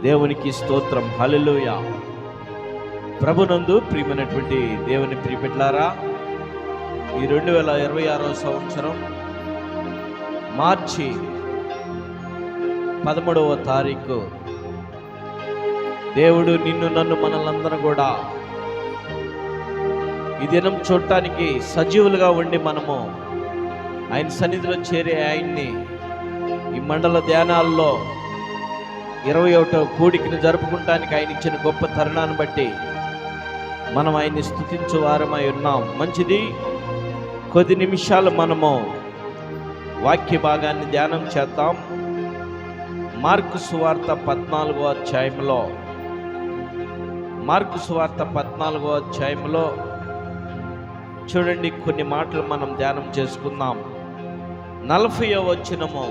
దేవునికి స్తోత్రం. హల్లెలూయా. ప్రభునందు ప్రియమైనటువంటి దేవుని ప్రియబిడ్డలారా, ఈ 2026 సంవత్సరం మార్చి 13వ తారీఖు దేవుడు నిన్ను నన్ను మనలందరూ కూడా ఈ దినం చూడటానికి సజీవులుగా ఉండి మనము ఆయన సన్నిధిలో చేరే ఆయన్ని ఈ మండల ధ్యానాల్లో 21వ కూడికను జరుపుకుంటానికి ఆయన ఇచ్చిన గొప్ప తరుణాన్ని బట్టి మనం ఆయన్ని స్తుతించు వారమై ఉన్నాం. మంచిది, కొద్ది నిమిషాలు మనము వాక్య భాగాన్ని ధ్యానం చేద్దాం. మార్కు సువార్త 14వ అధ్యాయంలో చూడండి, కొన్ని మాటలు మనం ధ్యానం చేసుకుందాం. 40వ వచనము,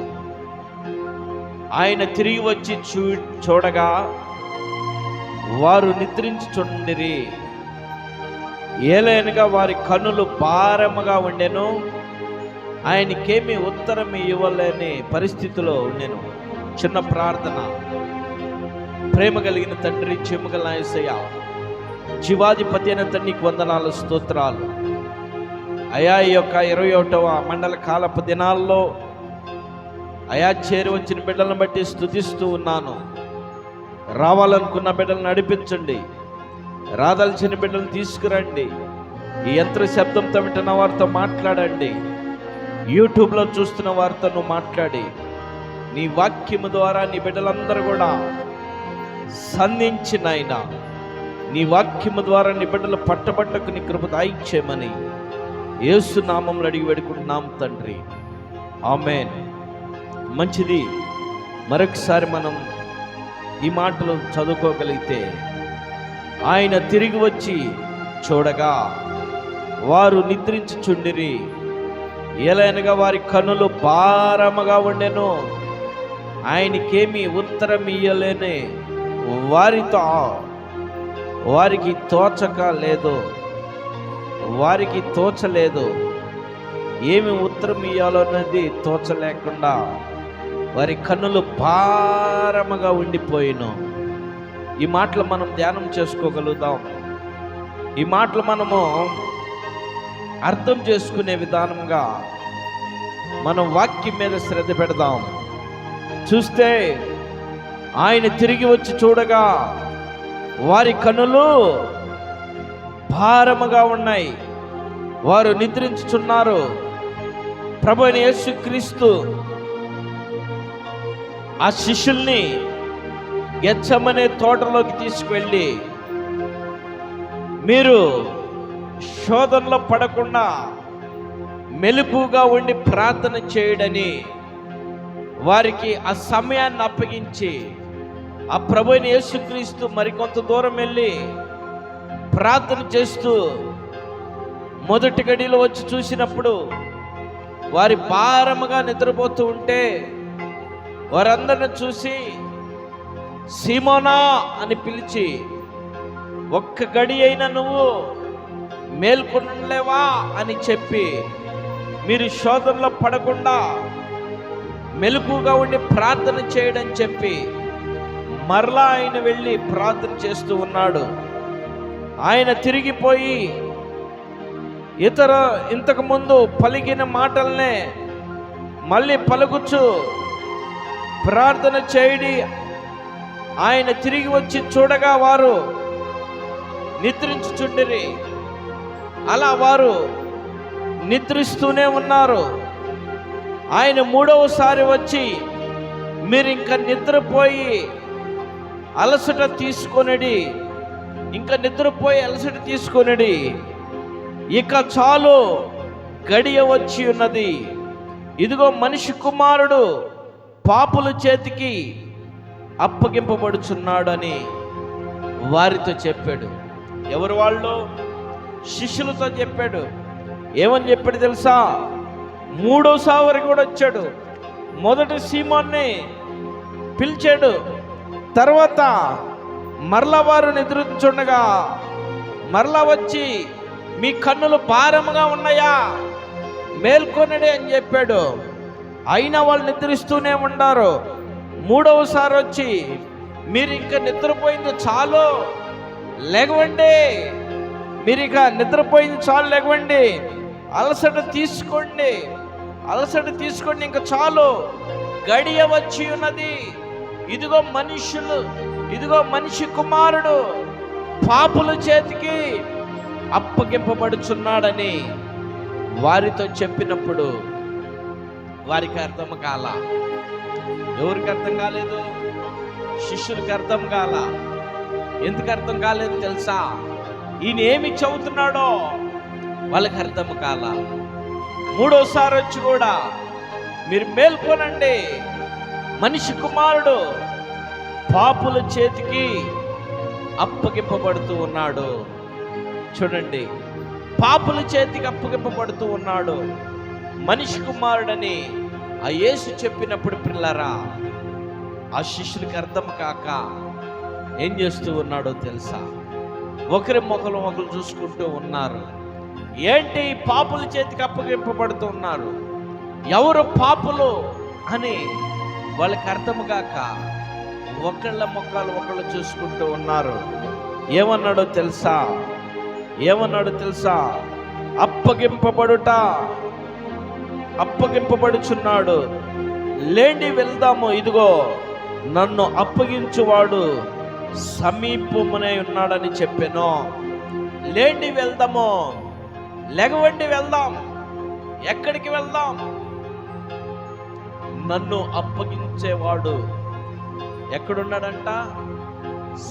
ఆయన తిరిగి వచ్చి చూడగా వారు నిద్రించుచుండిరి, ఏలైనగా వారి కన్నులు భారముగా ఉండెను, ఆయనకేమీ ఉత్తరం ఇవ్వలేని పరిస్థితిలో ఉండెను. చిన్న ప్రార్థన. ప్రేమ కలిగిన తండ్రి, చెమ్మగల యేసయ్య, జీవాధిపతి అయిన తండ్రికి వందనాలు, స్తోత్రాలు అయా. ఈ యొక్క 21వ మండల కాలపు దినాల్లో అయా చేరి వచ్చిన బిడ్డలను బట్టి స్తుతిస్తూ ఉన్నాను. రావాలనుకున్న బిడ్డలను నడిపించండి, రాదల్చిన బిడ్డలను తీసుకురండి. ఈ యంత్ర శబ్దంతో వింటున్న వారితో మాట్లాడండి, యూట్యూబ్లో చూస్తున్న వారితో నువ్వు మాట్లాడి నీ వాక్యము ద్వారా నీ బిడ్డలందరూ కూడా సంధించినైనా నీ వాక్యము ద్వారా నీ బిడ్డలు పట్టబట్టకు నీ కృప దాయిచ్చేయమని యేసు నామములో అడిగి వేడుకుంటున్నాం తండ్రి, ఆమేన్. మంచిది, మరొకసారి మనం ఈ మాటలు చదువుకోగలిగితే, ఆయన తిరిగి వచ్చి చూడగా వారు నిద్రించుచుండిరి, ఏలైనగా వారి కన్నులు భారముగా ఉండెను, ఆయనకేమీ ఉత్తరం ఇయ్యలేని వారికి తోచలేదు. ఏమి ఉత్తరం ఇయ్యాలన్నది తోచలేకుండా వారి కన్నులు భారముగా ఉండిపోయిను. ఈ మాటలు మనం ధ్యానం చేసుకోగలుగుతాం. ఈ మాటలు మనము అర్థం చేసుకునే విధానంగా మనం వాక్యం మీద శ్రద్ధ పెడదాం. చూస్తే ఆయన తిరిగి వచ్చి చూడగా వారి కన్నులు భారముగా ఉన్నాయి, వారు నిద్రించుచున్నారు. ప్రభు అయిన యేసుక్రీస్తు ఆ శిష్యుల్ని గెత్సెమనే తోటలోకి తీసుకువెళ్ళి, మీరు శోధనలో పడకుండా మెలకుగా ఉండి ప్రార్థన చేయడని వారికి ఆ సమయాన్ని అప్పగించి, ఆ ప్రభు అయిన యేసుక్రీస్తు మరికొంత దూరం వెళ్ళి ప్రార్థన చేస్తూ మొదటి గడిలో వచ్చి చూసినప్పుడు వారి భారముగా నిద్రపోతూ ఉంటే వారందరిని చూసి సీమోనా అని పిలిచి, ఒక్క గడి అయినా నువ్వు మేల్కొనలేవా అని చెప్పి, మీరు శోధనలో పడకుండా మెలకుగా ఉండి ప్రార్థన చేయడం చెప్పి మరలా ఆయన వెళ్ళి ప్రార్థన చేస్తూ ఉన్నాడు. ఆయన తిరిగిపోయి ఇంతకు ముందు పలికిన మాటలనే మళ్ళీ పలుకుచు ప్రార్థన చేయడి, ఆయన తిరిగి వచ్చి చూడగా వారు నిద్రించుచుండిరి. అలా వారు నిద్రిస్తూనే ఉన్నారు. ఆయన 3వసారి వచ్చి, మీరు ఇంకా నిద్రపోయి అలసట తీసుకొనిడి, ఇక చాలు, గడియ వచ్చి ఉన్నది. ఇదిగో మనిషి కుమారుడు పాపుల చేతికి అప్పగింపబడుచున్నాడు అని వారితో చెప్పాడు. ఎవరు వాళ్ళు? శిష్యులతో చెప్పాడు. ఏమని చెప్పాడు తెలుసా? 3వసారి కూడా వచ్చాడు. మొదటి సీమోన్ని పిలిచాడు. తర్వాత మరలా వారు నిద్రించుండగా మరలా వచ్చి, మీ కన్నులు భారముగా ఉన్నాయా, మేల్కొనడే అని చెప్పాడు. అయినా వాళ్ళు నిద్రిస్తూనే ఉన్నారు. 3వసారి వచ్చి మీరు ఇంకా నిద్రపోయింది చాలు, లెగవండి. మీరు ఇక నిద్రపోయింది చాలు, లెగవండి. అలసట తీసుకోండి, అలసట తీసుకోండి, ఇంకా చాలు, గడియ వచ్చి ఉన్నది. ఇదిగో మనుషులు, ఇదిగో మనిషి కుమారుడు పాపుల చేతికి అప్పగింపబడుచున్నాడని వారితో చెప్పినప్పుడు వారికి అర్థం కాల. ఎవరికి అర్థం కాలేదు? శిష్యులకి అర్థం కాల. ఎందుకు అర్థం కాలేదు తెలుసా? ఈయన ఏమి చెబుతున్నాడో వాళ్ళకి అర్థం కాల. మూడోసారి వచ్చి కూడా మీరు మేల్కొనండి, మనిషి కుమారుడు పాపుల చేతికి అప్పగింపబడుతూ ఉన్నాడు. చూడండి, పాపుల చేతికి అప్పగింపబడుతూ ఉన్నాడు మనిషి కుమారుడని ఆ యేసు చెప్పినప్పుడు పిల్లరా, ఆ శిష్యులకి అర్థం కాక ఏం చేస్తూ ఉన్నాడో తెలుసా? ఒకరి మొక్కలు ఒకరు చూసుకుంటూ ఉన్నారు. ఏంటి పాపుల చేతికి అప్పగింపబడుతూ ఉన్నారు, ఎవరు పాపులు అని వాళ్ళకి అర్థం కాక ఒకళ్ళ మొక్కలు ఒకళ్ళు చూసుకుంటూ ఉన్నారు. ఏమన్నాడో తెలుసా? ఏమన్నాడో తెలుసా? అప్పగింపబడుచున్నాడు, లేండి వెళ్దాము, ఇదిగో నన్ను అప్పగించువాడు సమీపమునే ఉన్నాడని చెప్పాను. లేండి వెళ్దాము, లెగవండి వెళ్దాం. ఎక్కడికి వెళ్దాం? నన్ను అప్పగించేవాడు ఎక్కడున్నాడంట?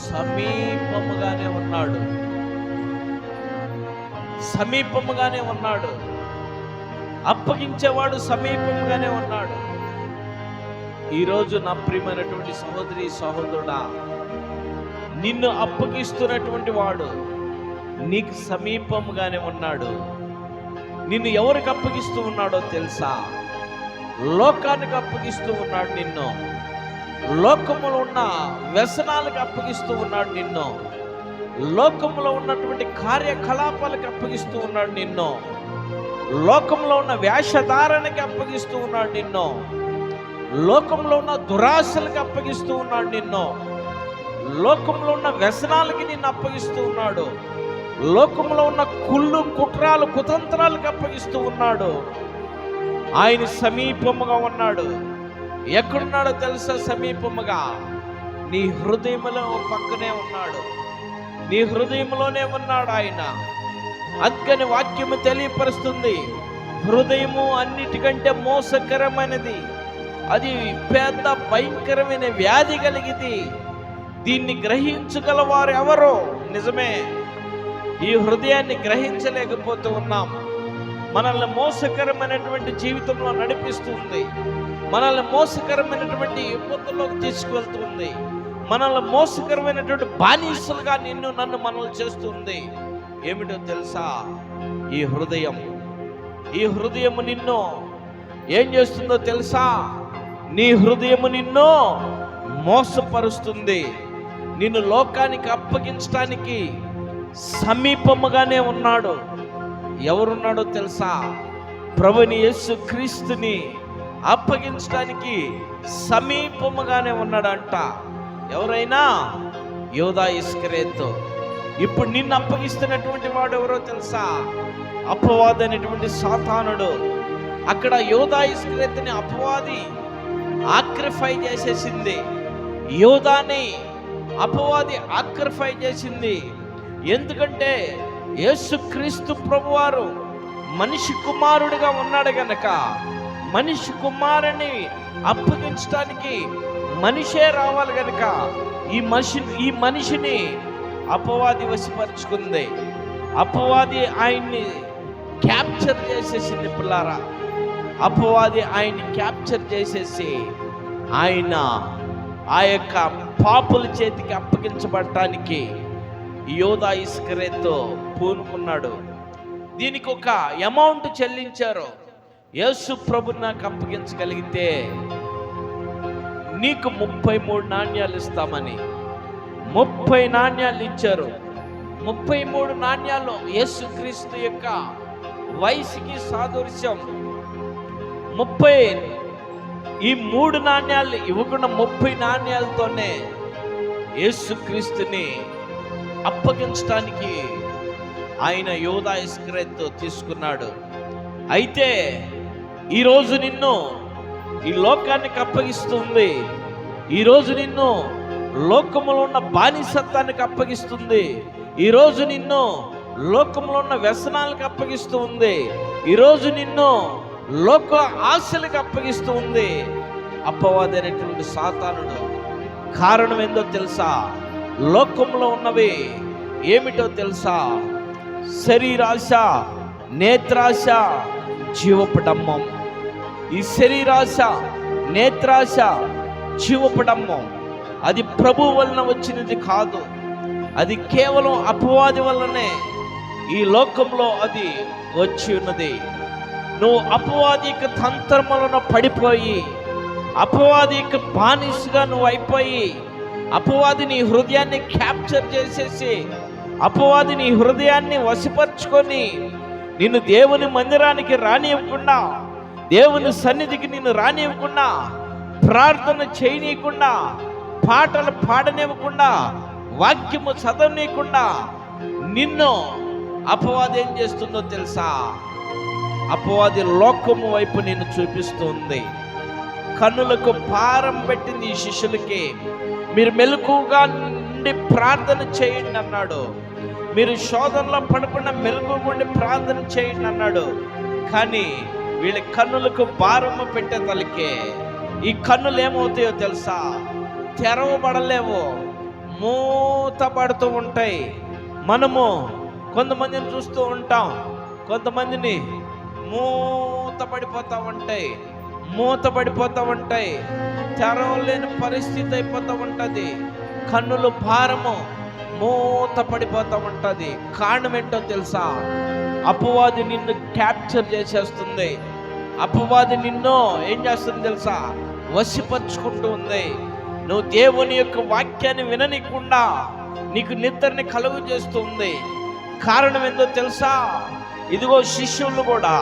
సమీపముగానే ఉన్నాడు, సమీపముగానే ఉన్నాడు. అప్పగించేవాడు సమీపముగానే ఉన్నాడు. ఈరోజు నా ప్రియమైనటువంటి సహోదరి సహోదరుడా, నిన్ను అప్పగిస్తున్నటువంటి వాడు నీకు సమీపముగానే ఉన్నాడు. నిన్ను ఎవరికి అప్పగిస్తూ ఉన్నాడో తెలుసా? లోకానికి అప్పగిస్తూ ఉన్నాడు నిన్ను. లోకములో ఉన్న వ్యసనాలకు అప్పగిస్తూ ఉన్నాడు నిన్ను. లోకములో ఉన్నటువంటి కార్యకలాపాలకు అప్పగిస్తూ ఉన్నాడు నిన్ను. లోకంలో ఉన్న వేషధారణకి అప్పగిస్తూ ఉన్నాడు నిన్ను. లోకంలో ఉన్న దురాశలకు అప్పగిస్తూ ఉన్నాడు నిన్ను. లోకంలో ఉన్న వ్యసనాలకి నిన్ను అప్పగిస్తూ ఉన్నాడు. లోకంలో ఉన్న కుళ్ళు కుట్రాలు కుతంత్రాలకు అప్పగిస్తూ ఉన్నాడు. ఆయన సమీపముగా ఉన్నాడు. ఎక్కడున్నాడో తెలుసా? సమీపముగా నీ హృదయంలో పక్కనే ఉన్నాడు. నీ హృదయంలోనే ఉన్నాడు ఆయన. అందుకని వాక్యము తెలియపరుస్తుంది, హృదయము అన్నిటికంటే మోసకరమైనది, అది పెద్ద భయంకరమైన వ్యాధి కలిగింది, దీన్ని గ్రహించగలవారు ఎవరో? నిజమే, ఈ హృదయాన్ని గ్రహించలేకపోతూ ఉన్నాం. మనల్ని మోసకరమైనటువంటి జీవితంలో నడిపిస్తుంది, మనల్ని మోసకరమైనటువంటి ఇబ్బందుల్లోకి తీసుకువెళ్తుంది, మనల్ని మోసకరమైనటువంటి బానిసలుగా నన్ను మనల్ని చేస్తుంది. ఏమిటో తెలుసా? ఈ హృదయం. ఈ హృదయము నిన్ను ఏం చేస్తుందో తెలుసా? నీ హృదయము నిన్ను మోసపరుస్తుంది. నిన్ను లోకానికి అప్పగించడానికి సమీపముగానే ఉన్నాడు. ఎవరున్నాడో తెలుసా? ప్రభుని యేసు క్రీస్తుని అప్పగించడానికి సమీపముగానే ఉన్నాడంట. ఎవరైనా? యోధా ఇస్కరియోతు. ఇప్పుడు నిన్ను అప్పగిస్తున్నటువంటి వాడు ఎవరో తెలుసా? అపవాది అనేటువంటి సాతానుడు. అక్కడ యోధా ఇస్కరియోతుని అపవాది ఆక్రిఫై చేసేసింది. యోధాని అపవాది ఆక్రిఫై చేసింది. ఎందుకంటే యేసుక్రీస్తు ప్రభువారు మనిషి కుమారుడిగా ఉన్నాడు గనక, మనిషి కుమారుని అప్పగించడానికి మనిషే రావాలి గనక ఈ మనిషిని అపవాది వశపరుచుకుంది. అపవాది ఆయన్ని క్యాప్చర్ చేసేసింది పిల్లారా. అపవాది ఆయన్ని క్యాప్చర్ చేసేసి ఆయన ఆ యొక్క పాపుల చేతికి అప్పగించబడటానికి యోధా ఇస్కరియోతు పూనుకున్నాడు. దీనికి ఒక అమౌంట్ చెల్లించారు. యేసు ప్రభుని నాకు అప్పగించగలిగితే నీకు 33 నాణ్యాలు ఇస్తామని 30 నాణ్యాలు ఇచ్చారు. 33 నాణ్యాలు యేసుక్రీస్తు యొక్క వయసుకి సాదృశ్యం. 30 ఈ 3 నాణ్యాలు ఇవ్వకుండా 30 నాణ్యాలతోనే యేసుక్రీస్తుని అప్పగించడానికి ఆయన యూదా ఇస్కరియోతు తీసుకున్నాడు. అయితే ఈరోజు నిన్ను ఈ లోకానికి అప్పగిస్తుంది. ఈరోజు నిన్ను లోకములో ఉన్న బానిసత్వానికి అప్పగిస్తుంది. ఈరోజు నిన్ను లోకంలో ఉన్న వ్యసనాలకు అప్పగిస్తూ ఉంది. ఈరోజు నిన్ను లోక ఆశలకు అప్పగిస్తూ ఉంది అపవాదైనటువంటి సాతానుడు. కారణం ఏందో తెలుసా? లోకంలో ఉన్నవి ఏమిటో తెలుసా? శరీరాశ, నేత్రాశ, జీవపు డంబం. ఈ శరీరాశ, నేత్రాశ, జీవపు డంబం అది ప్రభు వలన వచ్చినది కాదు. అది కేవలం అపవాది వల్లనే ఈ లోకంలో అది వచ్చి ఉన్నది. నువ్వు అపవాది యొక్క తంత్రములను పడిపోయి, అపవాది యొక్క బానిసగా నువ్వు అయిపోయి, అపవాది నీ హృదయాన్ని క్యాప్చర్ చేసేసి, అపవాది నీ హృదయాన్ని వశపరుచుకొని నిన్ను దేవుని మందిరానికి రానివ్వకుండా, దేవుని సన్నిధికి నిన్ను రానివ్వకుండా, ప్రార్థన చేయనీయకుండా, పాటలు పాడనివ్వకుండా, వాక్యము చదవనీయకుండా నిన్ను అపవాది ఏం చేస్తుందో తెలుసా? అపవాది లోకము వైపు నిన్ను చూపిస్తుంది. కన్నులకు భారం పెట్టింది ఈ శిష్యులకి. మీరు మెలకుగా నుండి ప్రార్థన చేయండి అన్నాడు. మీరు శోధనలో పడకుండా మెలకుగా ఉండి ప్రార్థన చేయండి అన్నాడు. కానీ వీళ్ళ కన్నులకు భారము పెట్టే తలకే ఈ కన్నులు ఏమవుతాయో తెలుసా? తెరవబడలేవు, మూతపడుతూ ఉంటాయి. మనము కొంతమందిని చూస్తూ ఉంటాం, కొంతమందిని మూత పడిపోతూ ఉంటాయి, తెరవలేని పరిస్థితి అయిపోతూ ఉంటుంది. కన్నులు భారము మూత పడిపోతూ ఉంటుంది. కారణం ఏంటో తెలుసా? అపవాది నిన్ను క్యాప్చర్ చేసేస్తుంది. అపవాది నిన్ను ఏం చేస్తుంది తెలుసా? వశపరుచుకుంటూ ఉంది. నువ్వు దేవుని యొక్క వాక్యాన్ని విననీయకుండా నీకు నిద్రని కలుగు చేస్తుంది. కారణం ఏందో తెలుసా? ఇదిగో శిష్యులు కూడా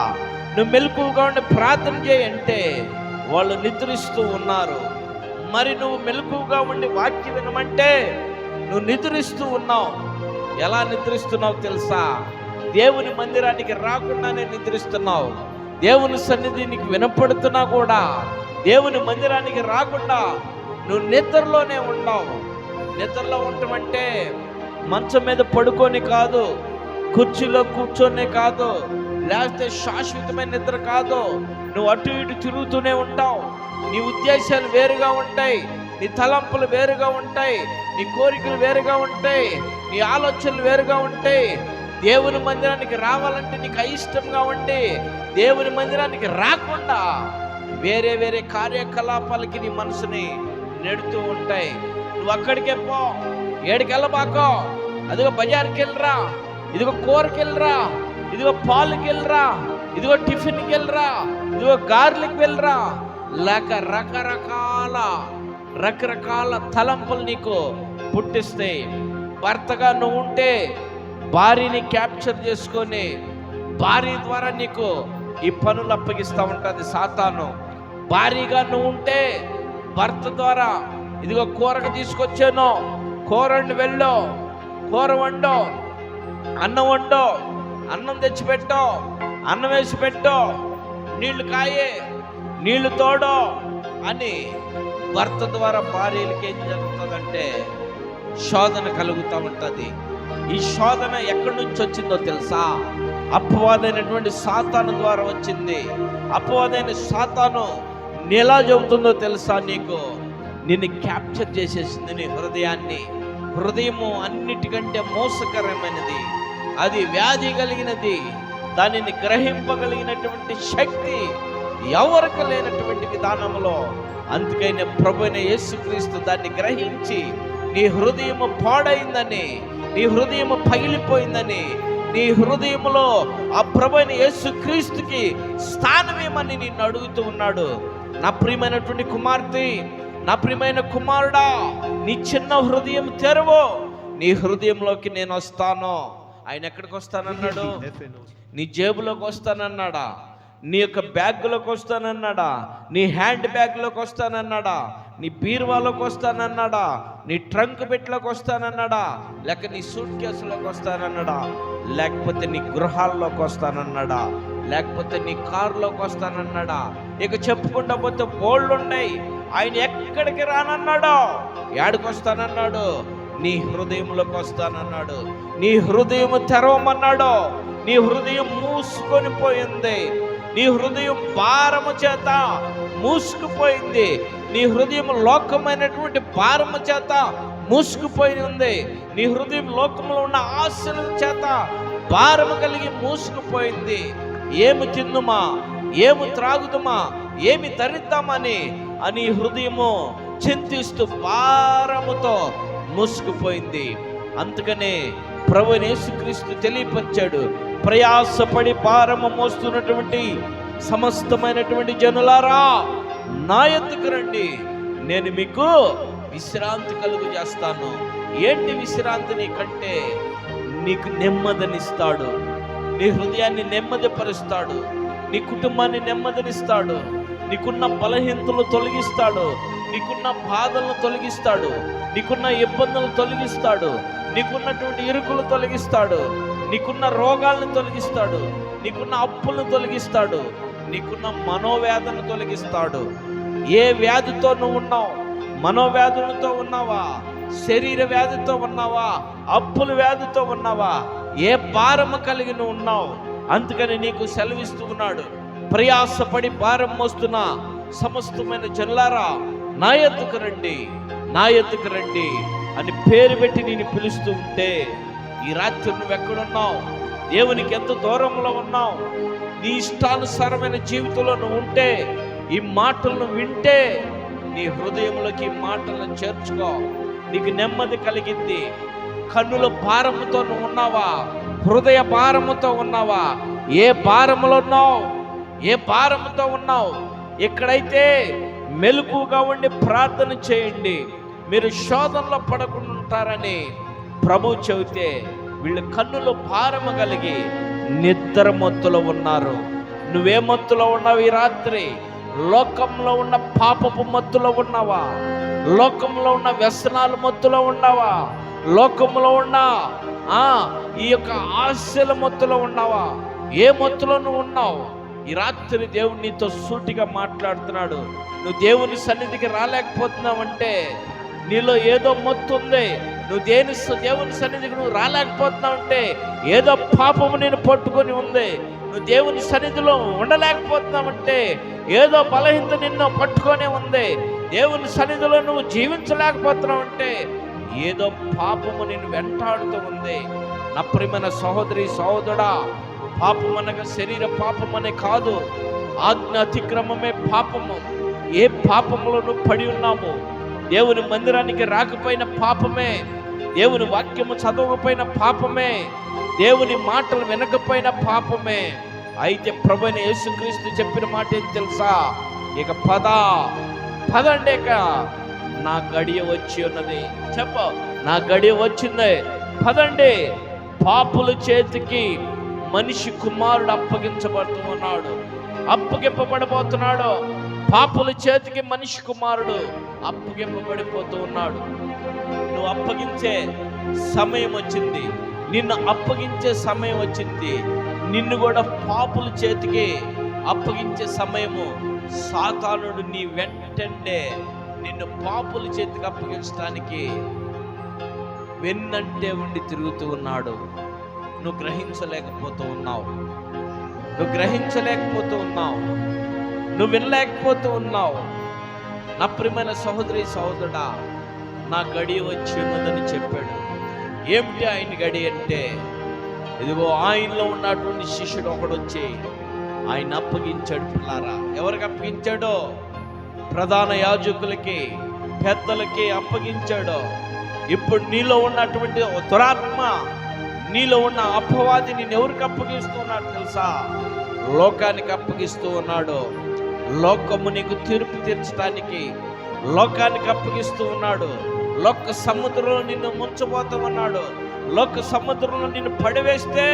నువ్వు మెలకువగా ఉండి ప్రార్థన చేయంటే వాళ్ళు నిద్రిస్తూ ఉన్నారు. మరి నువ్వు మెలకువగా ఉండి వాక్యం వినమంటే నువ్వు నిద్రిస్తూ ఉన్నావు. ఎలా నిద్రిస్తున్నావు తెలుసా? దేవుని మందిరానికి రాకుండానే నిద్రిస్తున్నావు. దేవుని సన్నిధి నీకు వినపడుతున్నా కూడా దేవుని మందిరానికి రాకుండా నువ్వు నిద్రలోనే ఉన్నావు. నిద్రలో ఉండటమంటే మంచం మీద పడుకొని కాదు, కుర్చీలో కూర్చొనే కాదు, లేకపోతే శాశ్వతమైన నిద్ర కాదు. నువ్వు అటు ఇటు తిరుగుతూనే ఉంటావు. నీ ఉద్దేశాలు వేరుగా ఉంటాయి, నీ తలంపులు వేరుగా ఉంటాయి, నీ కోరికలు వేరుగా ఉంటాయి, నీ ఆలోచనలు వేరుగా ఉంటాయి. దేవుని మందిరానికి రావాలంటే నీకు అయిష్టంగా ఉండి దేవుని మందిరానికి రాకుండా వేరే వేరే కార్యకలాపాలకి నీ మనసుని నెడుతూ ఉంటాయి. నువ్వు అక్కడికే పో, ఏడికి వెళ్ళబాకో. అదిగో బజార్కి వెళ్ళరా, ఇదిగో కూరకి వెళ్ళరా, ఇదిగో పాలుకి వెళ్ళరా, ఇదిగో టిఫిన్కి వెళ్ళరా, ఇదిగో గార్లికి వెళ్ళరా. లేక రకరకాల తలంపులు నీకు పుట్టిస్తాయి. భర్తగా నువ్వు ఉంటే భార్యని క్యాప్చర్ చేసుకొని భార్య ద్వారా నీకు ఈ పనులు అప్పగిస్తూ ఉంటుంది సాతాను. భార్యగా నువ్వు ఉంటే భర్త ద్వారా ఇదిగో కూరకు తీసుకొచ్చాను, కూర వండి వెళ్ళు, కూర వండు, అన్నం వండు, అన్నం తెచ్చిపెట్టో, అన్నం వేసి పెట్టో, నీళ్లు కాయే, నీళ్లు తోడో అని భర్త ద్వారా భార్యలకి ఏం జరుగుతుందంటే శోధన కలుగుతూ ఉంటుంది. ఈ శోధన ఎక్కడి నుంచి వచ్చిందో తెలుసా? అపవాదైనటువంటి సాతాను ద్వారా వచ్చింది. అపవాదైన సాతాను ఎలా చెబుతుందో తెలుసా? నిన్ను క్యాప్చర్ చేసేసింది. నీ హృదయాన్ని. హృదయము అన్నిటికంటే మోసకరమైనది, అది వ్యాధి కలిగినది. దానిని గ్రహింపగలిగినటువంటి శక్తి ఎవరికి లేనటువంటి విధానంలో. అందుకైనా ప్రభువైన యేసుక్రీస్తు దాన్ని గ్రహించి నీ హృదయము పాడైందని, నీ హృదయము పగిలిపోయిందని, నీ హృదయంలో ఆ ప్రభువైన యేసుక్రీస్తుకి స్థానమేమని నిన్ను అడుగుతూ ఉన్నాడు. నా ప్రియమైనటువంటి కుమార్తె, నా ప్రియమైన కుమారుడా, నీ చిన్న హృదయం తెరవు, నీ హృదయంలోకి నేను వస్తాను. ఆయన ఎక్కడికి వస్తానన్నాడు? నీ జేబులోకి వస్తానన్నాడా? నీ యొక్క బ్యాగ్లోకి వస్తానన్నాడా? నీ హ్యాండ్ బ్యాగ్లోకి వస్తానన్నాడా? నీ బీరువాలోకి వస్తానన్నాడా? నీ ట్రంక్ పెట్టలోకి వస్తానన్నాడా, లేక నీ సూట్ కేసులోకి వస్తానన్నాడా, లేకపోతే నీ గృహాల్లోకి వస్తానన్నాడా, లేకపోతే నీ కారులోకి వస్తానన్నాడా? ఇక చెప్పుకుంటా పోతే బోళ్ళు ఉన్నాయి. ఆయన ఎక్కడికి రానన్నాడో, ఏడికి వస్తానన్నాడు? నీ హృదయంలోకి వస్తానన్నాడు. నీ హృదయం తెరవమన్నాడు. నీ హృదయం మూసుకొని పోయింది. నీ హృదయం భారము చేత మూసుకుపోయింది. నీ హృదయం లోకమైనటువంటి భారము చేత మూసుకుపోయి ఉంది. నీ హృదయం లోకంలో ఉన్న ఆశల చేత భారము కలిగి మూసుకుపోయింది. ఏమి తిందుమా, ఏమి త్రాగుదుమా, ఏమి ధరిద్దామని అని హృదయము చింతిస్తూ భారముతో మూసుకుపోయింది. అందుకనే ప్రభువైన యేసుక్రీస్తు తెలియపరిచాడు, ప్రయాసపడి భారము మోస్తున్నటువంటి సమస్తమైనటువంటి జనులారా నా యొద్దకు రండి, నేను మీకు విశ్రాంతి కలుగు చేస్తాను. ఏంటి విశ్రాంతి నీకంటే? నీకు నెమ్మదినిస్తాడు, నీ హృదయాన్ని నెమ్మదిపరుస్తాడు, నీ కుటుంబాన్ని నెమ్మదినిస్తాడు, నీకున్న బలహీనతలు తొలగిస్తాడు, నీకున్న బాధలను తొలగిస్తాడు, నీకున్న ఇబ్బందులు తొలగిస్తాడు, నీకున్నటువంటి ఇరుకులు తొలగిస్తాడు, నీకున్న రోగాలను తొలగిస్తాడు, నీకున్న అప్పులను తొలగిస్తాడు, నీకున్న మనోవేదనను తొలగిస్తాడు. ఏ వ్యాధితో నువ్వు ఉన్నావు? మనోవేదనతో ఉన్నావా? శరీర వ్యాధితో ఉన్నావా? అప్పుల వ్యాధితో ఉన్నావా? ఏ భారము కలిగి నువ్వు ఉన్నావు? అందుకని నీకు సెలవిస్తూ ఉన్నాడు, ప్రయాసపడి భారం మోస్తున్న సమస్తమైన జనులారా నా యొద్దకు రండి, నా యొద్దకు రండి అని పేరు పెట్టి నేను పిలుస్తూ ఉంటే, ఈ రాత్రి నువ్వు ఎక్కడున్నావు? దేవునికి ఎంత దూరంలో ఉన్నావు? నీ ఇష్టానుసారమైన జీవితంలో నువ్వు ఉంటే, ఈ మాటలను వింటే నీ హృదయంలోకి ఈ మాటలను చేర్చుకో. నీకు నెమ్మది కలిగింది. కన్నుల భారముతో నువ్వు ఉన్నావా? హృదయ భారముతో ఉన్నావా? ఏ భారములో ఉన్నావు? ఏ భారముతో ఉన్నావు? ఎక్కడైతే మెలకుగా ఉండి ప్రార్థన చేయండి, మీరు శోధనలో పడకుండా ఉంటారని ప్రభు చెబితే, వీళ్ళు కన్నుల భారము కలిగి నిద్ర మత్తులో ఉన్నారు. నువ్వే మత్తులో ఉన్నావు ఈ రాత్రి? లోకంలో ఉన్న పాపపు మత్తులో ఉన్నావా? లోకంలో ఉన్న వ్యసనాల మత్తులో ఉన్నావా? లోకంలో ఉన్న ఈ యొక్క ఆశల మత్తులో ఉన్నావా? ఏ మత్తులో నువ్వు ఉన్నావు? ఈ రాత్రి దేవుడు నీతో సూటిగా మాట్లాడుతున్నాడు. నువ్వు దేవుని సన్నిధికి రాలేకపోతున్నావంటే నీలో ఏదో మత్తు ఉంది. నువ్వు దేవుని సన్నిధికి నువ్వు రాలేకపోతున్నావంటే ఏదో పాపము నేను పట్టుకొని ఉంది. నువ్వు దేవుని సన్నిధిలో ఉండలేకపోతున్నావంటే ఏదో బలహీనత నిన్ను పట్టుకొనే ఉంది. దేవుని సన్నిధిలో నువ్వు జీవించలేకపోతున్నావంటే ఏదో పాపము నిన్ను వెంటాడుతూ ఉంది. నా ప్రియమైన సహోదరి సహోదరుడా, పాపం అనగా శరీర పాపమనే కాదు, ఆజ్ఞ అతిక్రమమే పాపము. ఏ పాపములో నువ్వు పడి ఉన్నాము? దేవుని మందిరానికి రాకపోయిన పాపమే, దేవుని వాక్యము చదవకపోయిన పాపమే, దేవుని మాటలు వినకపోయిన పాపమే. అయితే ప్రభువైన యేసుక్రీస్తు చెప్పిన మాట ఏం తెలుసా? ఇక పదండి, ఇక నా గడియ వచ్చి ఉన్నది. చెప్ప, నా గడియ వచ్చింది, పదండి. పాపుల చేతికి మనిషి కుమారుడు అప్పగింపబడబోతున్నాడు. పాపుల చేతికి మనిషి కుమారుడు అప్పగింపబడిపోతూ ఉన్నాడు. నువ్వు అప్పగించే సమయం వచ్చింది, నిన్ను అప్పగించే సమయం వచ్చింది. నిన్ను కూడా పాపుల చేతికి అప్పగించే సమయము. సాతానుడు నీ వెంటనే నిన్ను పాపుల చేతికి అప్పగించడానికి వెన్నంటే ఉండి తిరుగుతూ ఉన్నాడు. నువ్వు గ్రహించలేకపోతూ ఉన్నావు, నువ్వు వినలేకపోతూ ఉన్నావు. నా ప్రియమైన సహోదరి సహోదరుడా, నా గడియ వచ్చి ఉన్నదని చెప్పాడు. ఏమిటి ఆయన గడి అంటే, ఇదిగో ఆయనలో ఉన్నటువంటి శిష్యుడు ఒకడు వచ్చి ఆయన అప్పగించాడు. పిల్లారా, ఎవరికి అప్పగించాడో? ప్రధాన యాజకులకి, పెద్దలకి అప్పగించాడు. ఇప్పుడు నీలో ఉన్నటువంటి దురాత్మ, నీలో ఉన్న అపవాది నిన్ను ఎవరికి అప్పగిస్తూ ఉన్నాడు తెలుసా? లోకానికి అప్పగిస్తూ ఉన్నాడు. లోకము నీకు తీర్పు తీర్చడానికి లోకానికి అప్పగిస్తూ ఉన్నాడు. లోక సముద్రంలో నిన్ను ముంచబోతామన్నాడు. లోక సముద్రంలో నిన్ను పడివేస్తే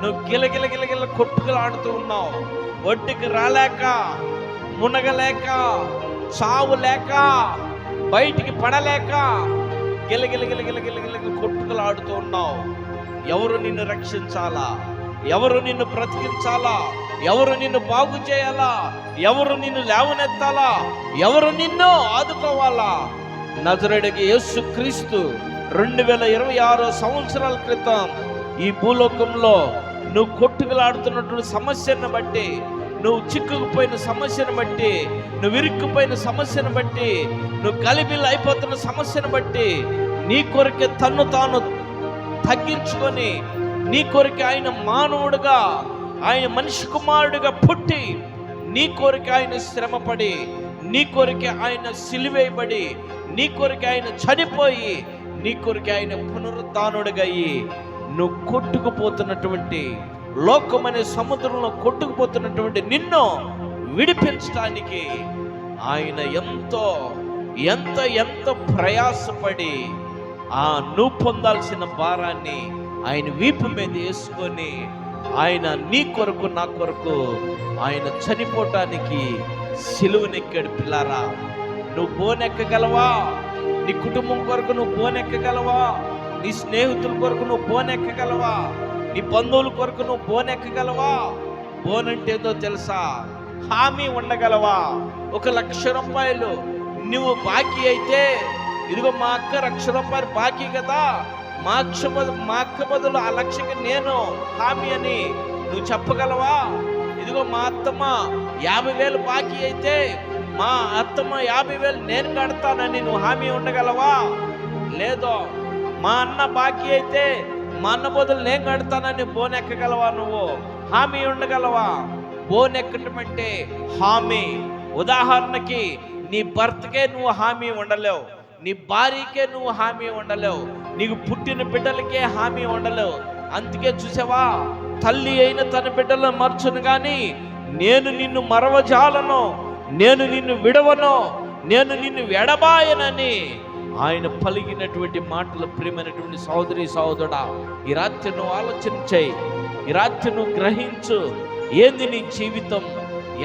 నువ్వు గిలగిల కొట్టుకులాడుతూ ఉన్నావు. ఒడ్డుకి రాలేక, మునగలేక, చావు లేక, బయటికి పడలేక గిలగిలగిలగిలగిలగిల కొట్టుకులాడుతూ ఉన్నావు. ఎవరు నిన్ను రక్షించాలా? ఎవరు నిన్ను బ్రతికించాలా? ఎవరు నిన్ను బాగు చేయాలా? ఎవరు నిన్ను లేవనెత్తాలా? ఎవరు నిన్ను ఆదుకోవాలా? నజరేయుడైన యేసుక్రీస్తు 2026 సంవత్సరాల క్రితం ఈ భూలోకంలో నువ్వు కొట్టుకులాడుతున్నటువంటి సమస్యను బట్టి, నువ్వు చిక్కుకుపోయిన సమస్యను బట్టి, నువ్వు ఇరుక్కుపోయిన సమస్యను బట్టి, నువ్వు గలిబిల్లి అయిపోతున్న సమస్యను బట్టి నీ కొరకే తన్ను తాను తగ్గించుకొని, నీ కొరకే ఆయన మానవుడుగా, ఆయన మనిషి కుమారుడిగా పుట్టి, నీ కొరకే ఆయన శ్రమపడి, నీ కొరకే ఆయన సిలువేయబడి, నీ కొరకే ఆయన చనిపోయి, నీ కొరకే ఆయన పునరుద్ధానుడిగా అయ్యి, నువ్వు కొట్టుకుపోతున్నటువంటి లోకమనే సముద్రంలో కొట్టుకుపోతున్నటువంటి నిన్ను విడిపించడానికి ఆయన ఎంతో ప్రయాసపడి నువ్వు పొందాల్సిన భారాన్ని ఆయన వీపు మీద వేసుకొని, ఆయన నీ కొరకు నా కొరకు ఆయన చనిపోవటానికి సిలువనెక్కాడు. పిల్లారా, నువ్వు బోనెక్కగలవా? నీ కుటుంబం కొరకు నువ్వు బోనెక్కగలవా? నీ స్నేహితుల కొరకు నువ్వు బోనెక్కగలవా? నీ బంధువుల కొరకు నువ్వు బోనెక్కగలవా? బోనంటే ఏదో తెలుసా? హామీ ఉండగలవా? 1,00,000 రూపాయలు నువ్వు బాకీ అయితే, ఇదిగో మా అక్క 1,00,000 రూపాయలు బాకీ కదా, మా అక్క బదులు ఆ 1,00,000కి నేను హామీ అని నువ్వు చెప్పగలవా? ఇదిగో మా అత్తమ్మ 50,000 బాకీ అయితే, మా అత్తమ్మ 50,000 నేను కడతానని నువ్వు హామీ ఉండగలవా? లేదో మా అన్న బాకీ అయితే మా అన్న బదులు నేను కడతానని బోనెక్కగలవా? నువ్వు హామీ ఉండగలవా? బోనెక్కటం అంటే హామీ. ఉదాహరణకి నీ భర్తకే నువ్వు హామీ ఉండలేవు, నీ భార్యకే నువ్వు హామీ ఉండలేవు, నీకు పుట్టిన బిడ్డలకే హామీ ఉండలేవు. అందుకే చూసావా, తల్లి అయిన తన బిడ్డలను మర్చును కానీ నేను నిన్ను మరవజాలను, నేను నిన్ను విడవను, నేను నిన్ను ఎడబాయనని ఆయన పలికినటువంటి మాటలు. ప్రియమైనటువంటి సహోదరి సహోదరుడా, ఈ రాత్రి నువ్వు ఆలోచన చేయి, ఈ రాత్రి నువ్వు గ్రహించు. ఏంది నీ జీవితం?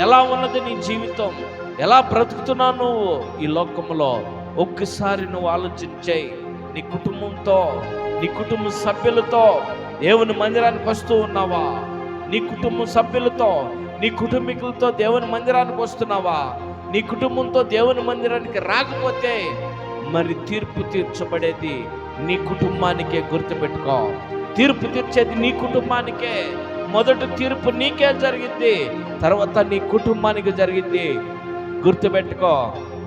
ఎలా ఉన్నది నీ జీవితం? ఎలా బ్రతుకుతున్నావు నువ్వు ఈ లోకంలో? ఒక్కసారి నువ్వు ఆలోచించేయి. నీ కుటుంబంతో, నీ కుటుంబ సభ్యులతో దేవుని మందిరానికి వస్తూ ఉన్నావా? నీ కుటుంబ సభ్యులతో, నీ కుటుంబీకులతో దేవుని మందిరానికి వస్తున్నావా? నీ కుటుంబంతో దేవుని మందిరానికి రాకపోతే మరి తీర్పు తీర్చబడేది నీ కుటుంబానికే. గుర్తుపెట్టుకో, తీర్పు తీర్చేది నీ కుటుంబానికే. మొదటి తీర్పు నీకే జరిగింది, తర్వాత నీ కుటుంబానికి జరిగింది. గుర్తుపెట్టుకో.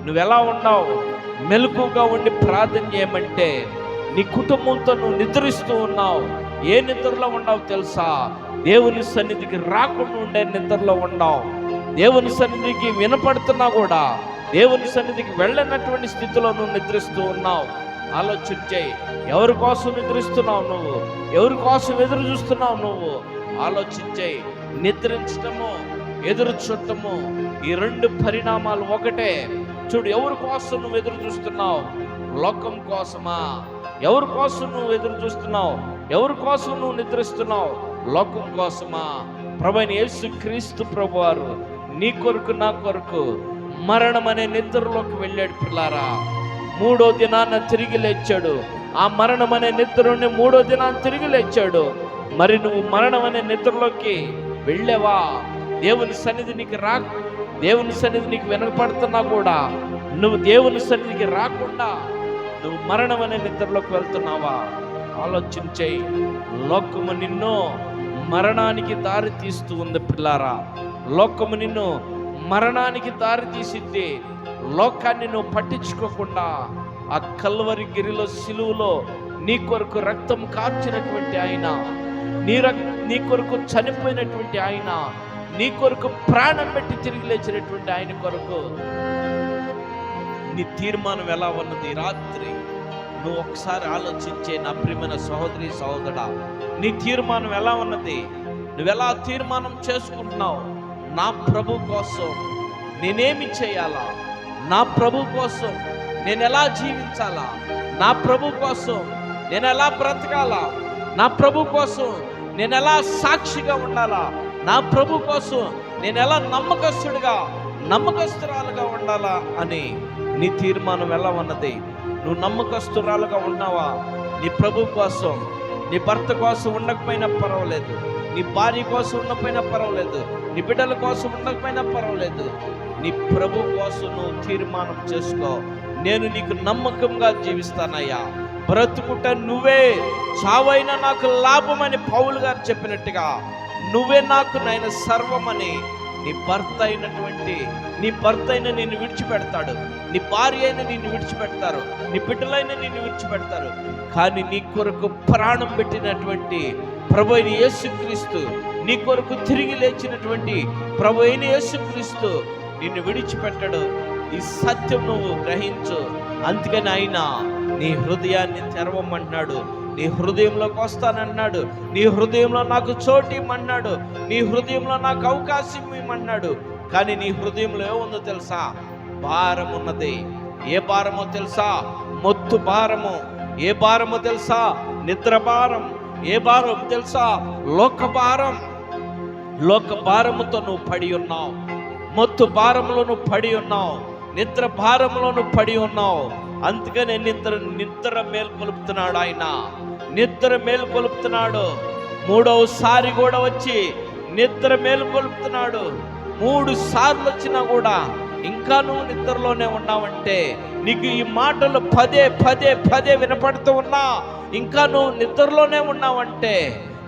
నువ్వెలా ఉన్నావు? మెలకుగా ఉండి ప్రార్థన చేయమంటే నీ కుటుంబంతో నువ్వు నిద్రిస్తూ ఉన్నావు. ఏ నిద్రలో ఉన్నావు తెలుసా? దేవుని సన్నిధికి రాకుండా ఉండే నిద్రలో ఉన్నావు. దేవుని సన్నిధికి వినపడుతున్నా కూడా దేవుని సన్నిధికి వెళ్ళనటువంటి స్థితిలో నువ్వు నిద్రిస్తూ ఉన్నావు. ఆలోచించే, ఎవరి కోసం నిద్రిస్తున్నావు నువ్వు? ఎవరి కోసం ఎదురు చూస్తున్నావు నువ్వు? ఆలోచించే. నిద్రించటము, ఎదురు చూడటము, ఈ 2 పరిణామాలు ఒకటే. చూడు, ఎవరి కోసం నువ్వు ఎదురు చూస్తున్నావు? లోకం కోసమా? ఎవరి కోసం నువ్వు ఎదురు చూస్తున్నావు? ఎవరి కోసం నువ్వు నిద్రిస్తున్నావు? లోకం కోసమా? ప్రభువైన యేసుక్రీస్తు ప్రభువారు నీ కొరకు నా కొరకు మరణం అనే నిద్రలోకి వెళ్ళాడు. పిల్లారా, 3వ దినాన తిరిగి లేచాడు. ఆ మరణం అనే నిద్రని 3వ దినాన తిరిగి లేచాడు. మరి నువ్వు మరణం అనే నిద్రలోకి వెళ్ళావా? దేవుని సన్నిధి నీకు దేవుని సన్నిధి నీకు వెనకపడుతున్నా కూడా నువ్వు దేవుని సన్నిధికి రాకుండా నువ్వు మరణం అనే నిద్రలోకి వెళ్తున్నావా? ఆలోచించే. లోకము నిన్ను మరణానికి దారి తీస్తూ ఉంది. పిల్లారా, లోకము నిన్ను మరణానికి దారి తీసిద్ది. లోకాన్ని నువ్వు పట్టించుకోకుండా ఆ కల్వరి గిరిలో సిలువలో నీ కొరకు రక్తం కార్చినటువంటి ఆయన, నీ కొరకు చనిపోయినటువంటి ఆయన, నీ కొరకు ప్రాణం పెట్టి తిరిగి లేచినటువంటి ఆయన కొరకు నీ తీర్మానం ఎలా ఉన్నది? రాత్రి నువ్వు ఒకసారి ఆలోచించే నా ప్రియమైన సహోదరి సహోదరుడా, నీ తీర్మానం ఎలా ఉన్నది? నువ్వెలా తీర్మానం చేసుకుంటున్నావు? నా ప్రభు కోసం నేనేమి చేయాలా? నా ప్రభు కోసం నేను ఎలా జీవించాలా? నా ప్రభు కోసం నేను ఎలా బ్రతకాలా? నా ప్రభు కోసం నేను ఎలా సాక్షిగా ఉండాలా? నా ప్రభు కోసం నేను ఎలా నమ్మకస్తురాలుగా ఉండాలా అని నీ తీర్మానం ఎలా ఉన్నది? నువ్వు నమ్మకస్తురాలుగా ఉన్నావా? నీ ప్రభు కోసం, నీ భర్త కోసం ఉండకపోయినా పర్వాలేదు, నీ భార్య కోసం ఉండకపోయినా పర్వాలేదు, నీ బిడ్డల కోసం ఉండకపోయినా పర్వాలేదు, నీ ప్రభు కోసం నువ్వు తీర్మానం చేసుకో. నేను నీకు నమ్మకంగా జీవిస్తానయ్యా, బ్రతుకుట నువ్వే, చావైనా నాకు లాభమని పౌలు గారు చెప్పినట్టుగా నువ్వే నాకు నాయన సర్వమని. నీ భర్త అయిన నిన్ను విడిచిపెడతాడు, నీ భార్య అయినా నిన్ను విడిచిపెడతారు, నీ బిడ్డలైనా నిన్ను విడిచిపెడతారు. కానీ నీ కొరకు ప్రాణం పెట్టినటువంటి ప్రభు అయిన యేసుక్రీస్తు, నీ కొరకు తిరిగి లేచినటువంటి ప్రభు అయిన యేసుక్రీస్తు నిన్ను విడిచిపెట్టడు. ఈ సత్యం నువ్వు గ్రహించు. అందుకని ఆయన నీ హృదయాన్ని తెరవమన్నాడు, నీ హృదయంలోకి వస్తానన్నాడు, నీ హృదయంలో నాకు చోటు ఇమ్మన్నాడు, నీ హృదయంలో నాకు అవకాశం ఇమ్మన్నాడు. కానీ నీ హృదయంలో ఏముందో తెలుసా? భారం ఉన్నది. ఏ భారమో తెలుసా? మొత్తు భారము. ఏ భారమో తెలుసా? నిద్ర భారం. ఏ భారం తెలుసా? లోక భారం. లోక భారముతో నువ్వు పడి ఉన్నావు, మొత్తు భారంలో నువ్వు పడి ఉన్నావు, నిద్ర భారంలో నువ్వు పడి ఉన్నావు. అందుకనే నిద్ర మేల్కొలుపుతున్నాడు ఆయన, నిద్ర మేల్కొలుపుతున్నాడు. మూడవసారి కూడా వచ్చి నిద్ర మేల్కొలుపుతున్నాడు. 3 సార్లు వచ్చినా కూడా ఇంకా నువ్వు నిద్రలోనే ఉన్నావంటే, నీకు ఈ మాటలు పదే పదే పదే వినపడుతూ ఉన్నా ఇంకా నువ్వు నిద్రలోనే ఉన్నావంటే,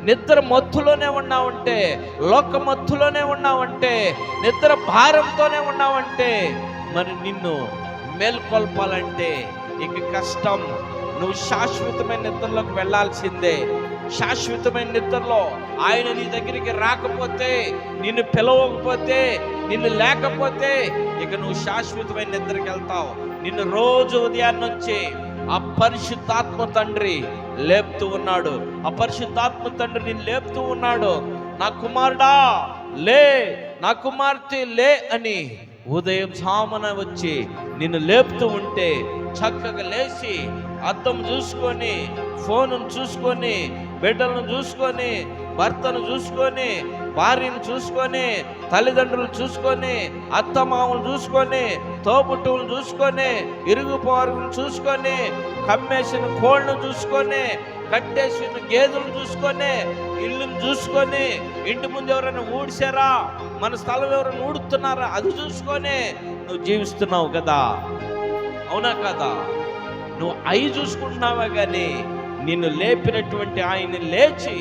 నిద్ర మత్తులోనే ఉన్నావంటే, లోక మత్తులోనే ఉన్నావంటే, నిద్ర భారంతోనే ఉన్నావంటే, మరి నిన్ను మేల్కొల్పాలంటే ఇక కష్టం. నువ్వు శాశ్వతమైన నిద్రలోకి వెళ్ళాల్సిందే. శాశ్వతమైన నిద్రలో ఆయన నీ దగ్గరికి రాకపోతే, నిన్ను పిలవకపోతే, నిన్ను లేకపోతే ఇక నువ్వు శాశ్వతమైన నిద్రకి వెళ్తావు. నిన్ను రోజు ఉదయాన్నే వచ్చి ఆ పరిశుద్ధాత్మ తండ్రి లేపుతూ ఉన్నాడు. ఆ పరిశుద్ధాత్మ తండ్రి నిన్ను లేపుతూ ఉన్నాడు. నా కుమారుడా లే, నా కుమార్తె లే అని ఉదయం జామున వచ్చి నిన్ను లేపుతూ ఉంటే చక్కగా లేచి అద్దం చూసుకొని, ఫోను చూసుకొని, బిడ్డలను చూసుకొని, భర్తను చూసుకొని, భార్యను చూసుకొని, తల్లిదండ్రులు చూసుకొని, అత్తమామలు చూసుకొని, తోబుట్టువులు చూసుకొని, ఇరుగు పొరుగును చూసుకొని, కమ్మేసిన కోళ్ళను చూసుకొని, కట్టేసిన గేదెలు చూసుకొని, ఇల్లును చూసుకొని, ఇంటి ముందు ఎవరైనా ఊడిసారా, మన స్థలం ఎవరైనా ఊడుతున్నారా అది చూసుకొని నువ్వు జీవిస్తున్నావు కదా. అవునా కదా? నువ్వు అయి చూసుకుంటున్నావా? కానీ నిన్ను లేపినటువంటి ఆయన లేచి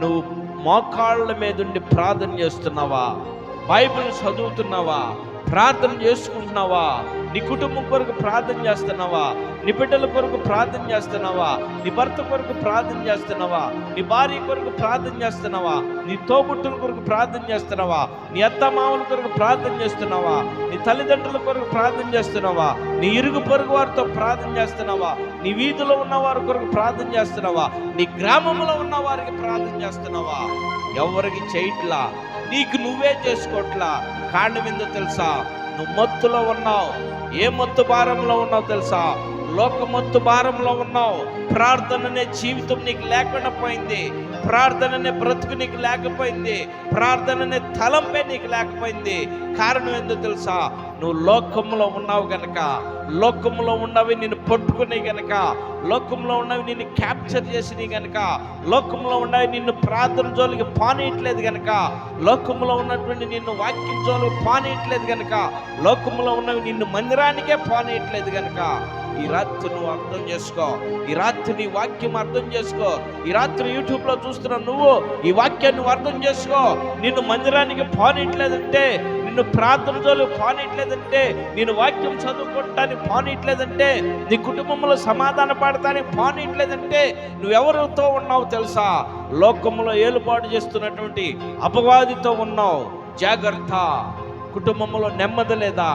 నువ్వు మోకాళ్ళ మీదుండి ప్రార్థన చేస్తున్నావా? బైబిల్ చదువుతున్నావా? ప్రార్థన చేసుకుంటున్నావా? నీ కుటుంబం కొరకు ప్రార్థన చేస్తున్నావా? నీ బిడ్డల కొరకు ప్రార్థన చేస్తున్నావా? నీ భర్త కొరకు ప్రార్థన చేస్తున్నావా? నీ భార్య కొరకు ప్రార్థన చేస్తున్నావా? నీ తోబుట్టుల కొరకు ప్రార్థన చేస్తున్నావా? నీ అత్తమామల కొరకు ప్రార్థన చేస్తున్నావా? నీ తల్లిదండ్రుల కొరకు ప్రార్థన చేస్తున్నావా? నీ ఇరుగు పొరుగు వారితో ప్రార్థన చేస్తున్నావా? నీ వీధిలో ఉన్న వారి కొరకు ప్రార్థన చేస్తున్నావా? నీ గ్రామంలో ఉన్న వారికి ప్రార్థన చేస్తున్నావా? ఎవరికి చేయట్లా, నీకు నువ్వే చేసుకోవట్లా. కారణం ఏందో తెలుసా? నువ్వు మత్తులో ఉన్నావు. ఏ మత్తు భారంలో ఉన్నావు తెలుసా? లోక మత్తు భారంలో ఉన్నావు. ప్రార్థననే జీవితం నీకు లేకుండా పోయింది. ప్రార్థననే బ్రతుకు నీకు లేకపోయింది. ప్రార్థననే తలంపే నీకు లేకపోయింది. కారణం ఏందో తెలుసా? నువ్వు లోకంలో ఉన్నావు గనక, లోకంలో ఉన్నవి నిన్ను పట్టుకునే గనక, లోకంలో ఉన్నవి నిన్ను క్యాప్చర్ చేసినవి గనక, లోకంలో ఉన్నవి నిన్ను ప్రార్థన జోలికి పానీయట్లేదు గనక, లోకంలో ఉన్నటువంటి నిన్ను వాక్యం జోలికి పానీయట్లేదు గనక, లోకంలో ఉన్నవి నిన్ను మందిరానికే పానీయట్లేదు గనక, ఈ రాత్రి నువ్వు అర్థం చేసుకో. ఈ రాత్రి నీ వాక్యం అర్థం చేసుకో. ఈ రాత్రి యూట్యూబ్లో చూస్తున్న నువ్వు ఈ వాక్యాన్ని నువ్వు అర్థం చేసుకో. నిన్ను మందిరానికి పానీయట్లేదంటే, నిన్ను ప్రార్థన జోలికి పానీయట్లేదంటే, నేను వాక్యం చదువుకోవటానికి పానీయట్లేదంటే, నీ కుటుంబంలో సమాధాన పడటానికి పానీయట్లేదంటే నువ్వెవరితో ఉన్నావు తెలుసా? లోకంలో ఏలుబాటు చేస్తున్నటువంటి అపవాదితో ఉన్నావు. జాగ్రత్త. కుటుంబంలో నెమ్మది లేదా?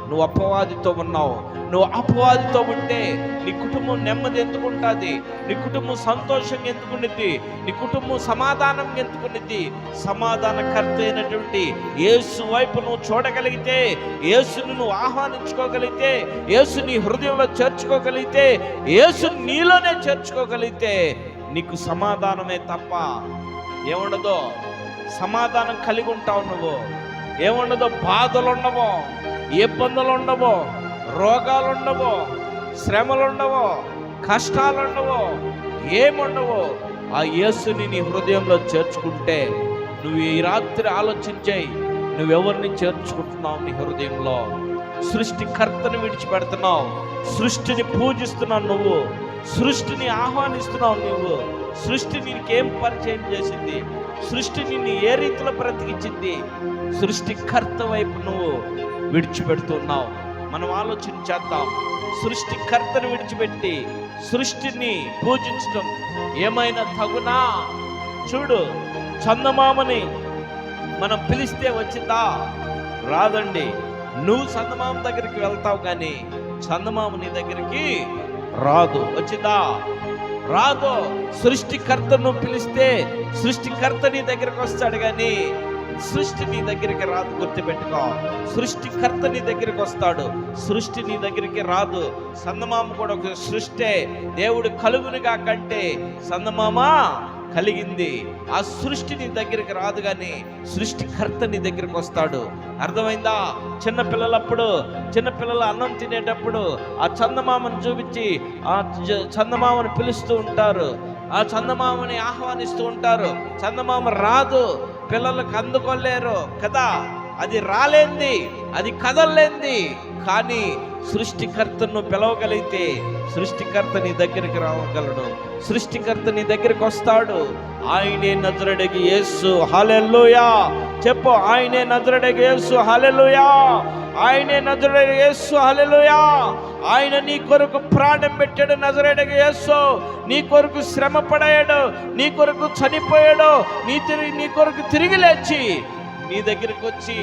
నువ్వు అపవాదితో ఉన్నావు. నువ్వు అపవాదితో ఉంటే నీ కుటుంబం నెమ్మది ఎందుకుంటుంది? నీ కుటుంబం సంతోషంగా ఎందుకుంటుంది? నీ కుటుంబం సమాధానం ఎందుకుంటుంది? సమాధానకర్త అయినటువంటి యేసు వైపు నువ్వు చూడగలిగితే, యేసుని నువ్వు ఆహ్వానించుకోగలిగితే, యేసు నీ హృదయంలో చేర్చుకోగలిగితే, యేసు నీలోనే చేర్చుకోగలిగితే నీకు సమాధానమే తప్ప ఏముండదో. సమాధానం కలిగి ఉంటావు నువ్వు. ఏముండదో, బాధలు ఉండవో, ఇబ్బందులు ఉండవో, రోగాలు ఉండవో, శ్రమలు ఉండవు, కష్టాలు ఉండవు, ఏముండవు. ఆ యేసుని నీ హృదయంలో చేర్చుకుంటే, నువ్వు ఈ రాత్రి ఆలోచించాయి, నువ్వెవరిని చేర్చుకుంటున్నావు నీ హృదయంలో? సృష్టికర్తను విడిచిపెడుతున్నావు, సృష్టిని పూజిస్తున్నావు, నువ్వు సృష్టిని ఆహ్వానిస్తున్నావు. నువ్వు సృష్టి నీకేం పరిచయం చేసింది? సృష్టి నిన్ను ఏ రీతిలో బ్రతికించింది? సృష్టికర్త వైపు నువ్వు విడిచిపెడుతున్నావు. మనం ఆలోచన చేద్దాం. సృష్టికర్తను విడిచిపెట్టి సృష్టిని పూజించడం ఏమైనా తగునా? చూడు, చందమామని మనం పిలిస్తే వచ్చిందా? రాదండి. నువ్వు చందమామ దగ్గరికి వెళ్తావు కానీ చందమామ నీ దగ్గరికి రాదు. వచ్చిందా? రాదు. సృష్టికర్తను పిలిస్తే సృష్టికర్త నీ దగ్గరికి వస్తాడు కానీ సృష్టి నీ దగ్గరికి రాదు. గుర్తుపెట్టుకో, సృష్టికర్త నీ దగ్గరికి వస్తాడు, సృష్టి నీ దగ్గరికి రాదు. చందమామ కూడా ఒక సృష్టే. దేవుడు కలుగునుగా కంటే చందమామ కలిగింది. ఆ సృష్టి నీ దగ్గరికి రాదు కానీ సృష్టికర్త నీ దగ్గరికి వస్తాడు. అర్థమైందా? చిన్నపిల్లలు అన్నం తినేటప్పుడు ఆ చందమామను చూపించి ఆ చందమామను పిలుస్తూ ఉంటారు, ఆ చందమామని ఆహ్వానిస్తూ ఉంటారు. చందమామ రాదు, పిల్లలకు అందుకోలేరు కదా. అది రాలేంది, అది కదలలేంది. కానీ సృష్టికర్తను పిలవగలిగితే సృష్టికర్త నీ దగ్గరికి రావగలడు, సృష్టికర్త నీ దగ్గరికి వస్తాడు. ఆయనే నజరేయుడగు యేసు. హల్లెలూయా చెప్పు. ఆయనే నజరేయుడగు యేసు. హల్లెలూయా. ఆయనే నజరేయుడగు యేసు. హల్లెలూయా. ఆయన నీ కొరకు ప్రాణం పెట్టాడు. నజరేయుడగు యేసు నీ కొరకు శ్రమ పడాడు, నీ కొరకు చనిపోయాడు, నీ కొరకు తిరిగి లేచి నీ దగ్గరికి వచ్చి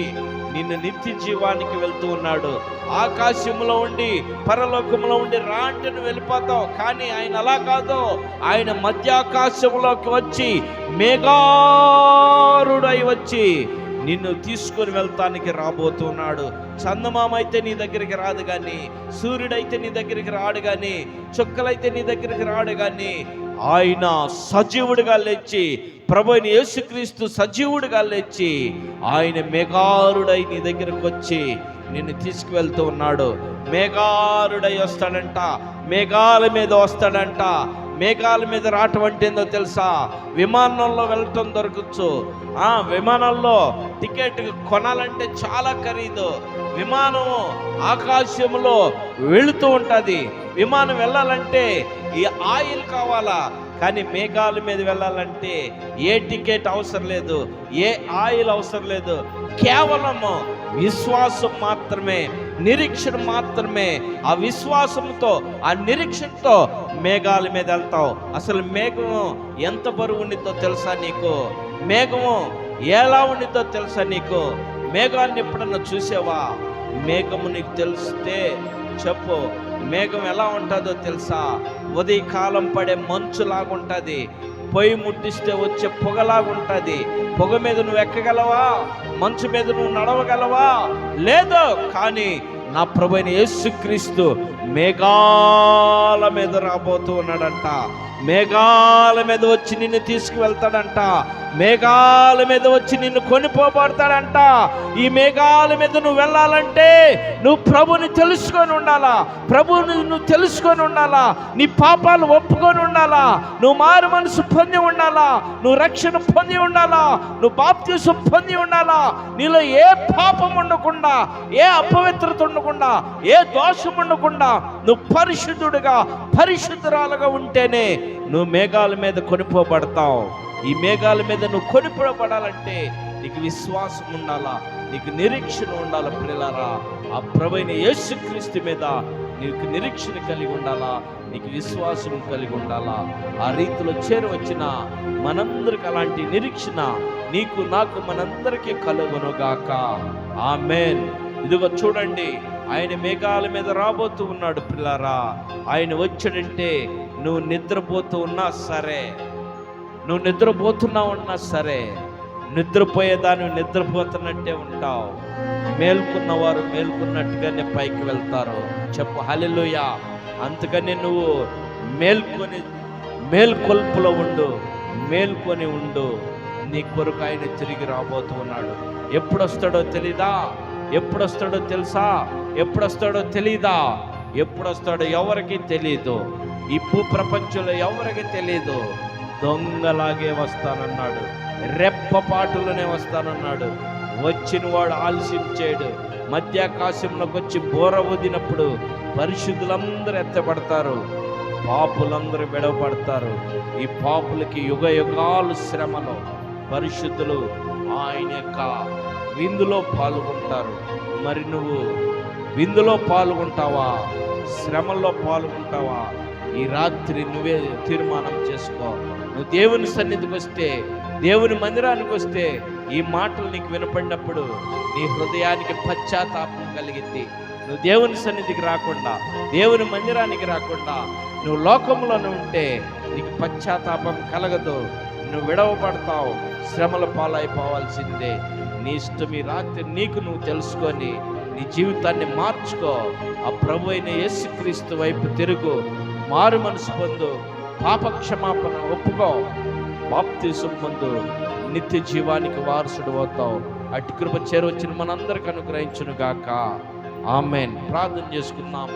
నిన్ను నిత్య జీవానికి వెళ్తూ ఉన్నాడు. ఆకాశంలో ఉండి పరలోకంలో ఉండి రాంటి నువ్వు వెళ్ళిపోతావు. కానీ ఆయన అలా కాదు. ఆయన మధ్యాకాశంలోకి వచ్చి మేఘారుడై వచ్చి నిన్ను తీసుకొని వెళ్తానికి రాబోతున్నాడు. చందమామ అయితే నీ దగ్గరికి రాదు కానీ, సూర్యుడైతే నీ దగ్గరికి రాడు కానీ, చుక్కలైతే నీ దగ్గరికి రాడు కానీ, ఆయన సజీవుడిగా లేచి, ప్రభు అయిన యేసుక్రీస్తు సజీవుడిగా లేచి ఆయన మేఘారుడై నీ దగ్గరకు వచ్చి నిన్ను తీసుకువెళ్తూ ఉన్నాడు. మేఘారుడై వస్తాడంట, మేఘాల మీద వస్తాడంట. మేఘాల మీద రావటం అంటే ఏందో తెలుసా? విమానంలో వెళ్ళటం దొరకచ్చు. విమానంలో టికెట్ కొనాలంటే చాలా ఖరీదు. విమానం ఆకాశంలో వెళుతూ ఉంటుంది. విమానం వెళ్ళాలంటే ఈ ఆయిల్ కావాలా. కానీ మేఘాల మీద వెళ్ళాలంటే ఏ టికెట్ అవసరం లేదు, ఏ ఆయిల్ అవసరం లేదు. కేవలము విశ్వాసం మాత్రమే, నిరీక్షణ మాత్రమే. ఆ విశ్వాసంతో, ఆ నిరీక్షణతో మేఘాల మీద వెళ్తావు. అసలు మేఘము ఎంత బరువు ఉండిద్దో తెలుసా నీకు? మేఘము ఎలా ఉండిద్దో తెలుసా నీకు? మేఘాన్ని ఎప్పుడన్నా చూసావా? మేఘము నీకు తెలిస్తే చెప్పు. మేఘం ఎలా ఉంటుందో తెలుసా? ఉదయకాలం పడే మంచులాగుంటుంది, పొయ్యి ముట్టిస్తే వచ్చే పొగలాగుంటుంది. పొగ మీద నువ్వు ఎక్కగలవా? మంచు మీద నువ్వు నడవగలవా? లేదు. కానీ నా ప్రభువైన యేసుక్రీస్తు మేఘాల మీద రాబోతూ ఉన్నాడంట. మేఘాల మీద వచ్చి నిన్ను తీసుకువెళ్తాడంట. మేఘాల మీద వచ్చి నిన్ను కొనిపోబడతాడంట. ఈ మేఘాల మీద నువ్వు వెళ్ళాలంటే నువ్వు ప్రభుని తెలుసుకొని ఉండాలా, ప్రభుని నువ్వు తెలుసుకొని ఉండాలా, నీ పాపాలు ఒప్పుకొని ఉండాలా, నువ్వు మారు మనసు పొంది ఉండాలా, నువ్వు రక్షణ పొంది ఉండాలా, నువ్వు బాప్తిసం పొంది ఉండాలా. నీలో ఏ పాపం ఉండకుండా, ఏ అపవిత్రత ఉండకుండా, ఏ దోషం ఉండకుండా నువ్వు పరిశుద్ధుడిగా, పరిశుద్ధురాలుగా ఉంటేనే నువ్వు మేఘాల మీద కొనిపోబడతావు. ఈ మేఘాల మీద నువ్వు కొనిపోబడాలంటే నీకు విశ్వాసం ఉండాలా, నీకు నిరీక్షణ ఉండాలా. పిల్లలారా, ఆ ప్రభువైన యేసుక్రీస్తు మీద నీకు నిరీక్షణ కలిగి ఉండాలా, నీకు విశ్వాసం కలిగి ఉండాలా. ఆ రీతిలో చేరవచ్చిన మనందరికి అలాంటి నిరీక్షణ నీకు, నాకు, మనందరికీ కలుగునుగాక. ఆమేన్. ఇదిగో చూడండి, ఆయన మేఘాల మీద రాబోతూ ఉన్నాడు. పిల్లారా, ఆయన వచ్చాడంటే నువ్వు నిద్రపోతూ ఉన్నా సరే, నువ్వు నిద్రపోతున్నా ఉన్నా సరే, నిద్రపోయేదాన్ని నిద్రపోతున్నట్టే ఉంటావు. మేల్కొన్నవారు మేల్కొన్నట్టుగానే పైకి వెళ్తారు. చెప్పు హల్లెలూయా. అందుకని నువ్వు మేల్కొల్పులో ఉండు, మేల్కొని ఉండు. నీ కొరకు ఆయన తిరిగి రాబోతూ ఉన్నాడు. ఎప్పుడు వస్తాడో తెలీదా? ఎప్పుడు వస్తాడో తెలుసా? ఎప్పుడు వస్తాడో తెలీదా? ఎప్పుడు వస్తాడో ఎవరికి తెలియదు. ఈ భూ ప్రపంచంలో ఎవరికి తెలియదు. దొంగలాగే వస్తానన్నాడు, రెప్పపాటులోనే వస్తానన్నాడు. వచ్చిన వాడు ఆలస్యం చేయడు. మధ్యాకాశంలోకి వచ్చి బోర ఊదినప్పుడు పరిశుద్ధులందరూ ఎత్తపడతారు, పాపులందరూ విడవబడతారు. ఈ పాపులకి యుగ యుగాలు శ్రమలో పరిశుద్ధులు ఆయన యొక్క విందులో పాల్గొంటారు. మరి నువ్వు విందులో పాల్గొంటావా, శ్రమల్లో పాల్గొంటావా? ఈ రాత్రి నువ్వే తీర్మానం చేసుకో. నువ్వు దేవుని సన్నిధికి వస్తే, దేవుని మందిరానికి వస్తే, ఈ మాటలు నీకు వినపడినప్పుడు నీ హృదయానికి పశ్చాత్తాపం కలిగింది. నువ్వు దేవుని సన్నిధికి రాకుండా, దేవుని మందిరానికి రాకుండా నువ్వు లోకంలోనే ఉంటే నీకు పశ్చాత్తాపం కలగదు. నువ్వు విడవబడతావు, శ్రమల పాలైపోవాల్సిందే. నీ ఇష్టం ఈ రాత్రి నీకు నువ్వు తెలుసుకొని నీ జీవితాన్ని మార్చుకో. ఆ ప్రభు అయిన యేసుక్రీస్తు వైపు తిరుగు, మారు మనసు పొందు, పాప క్షమాపణ ఒప్పుకో. బాప్తిసం పొందు, నిత్య జీవానికి వారసుడు అవుతావు. అటు కృప చేరవచ్చిన మనందరికి అనుగ్రహించును గాక. ఆమేన్. ప్రార్థన చేసుకుందాం.